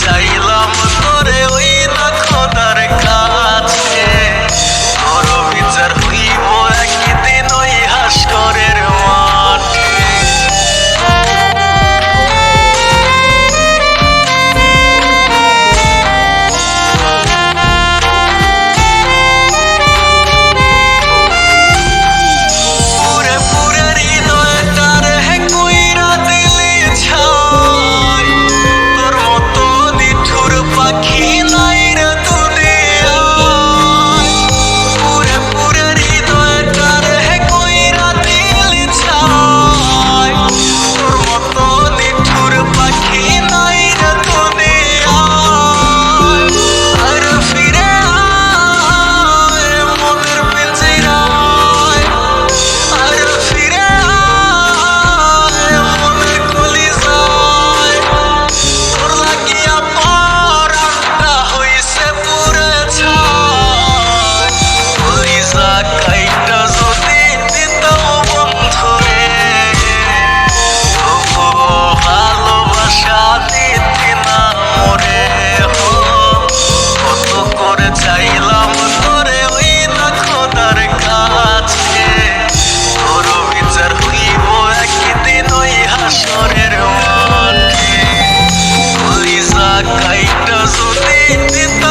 চাইলাম তোরে ওই না খোদার কাছে, তোর বিচার হইব একদিন ওই হাসরের মাঠে। পুরে পুরে হৃদয়টার কইরা দিলি ছাই, তোর মতো নিঠুর পাখি নাই রে দুনিয়ায়। পুরে পুরে হৃদয়টার কইরা দিলি ছাই, তোর মতো নিঠুর পাখি নাই রে দুনিয়ায়। আর ফিরে আয় মনের পিঞ্জিরায়, আর ফিরে আয় মনের কলিজায়। তোর লাগিয়া পরাণটা হইছে পুরে ছাই, কলিজা কাইটা যদি দিতাম বন্ধুরে, তবুও ভালোবাসা দিতি না মোরে। কত করে চাইলাম তোরে ওই না খোদার কাছে, তোর বিচার হইব একদিন ওই হাসরের মাঠে। কলিজা কাইটা যদি দিতাম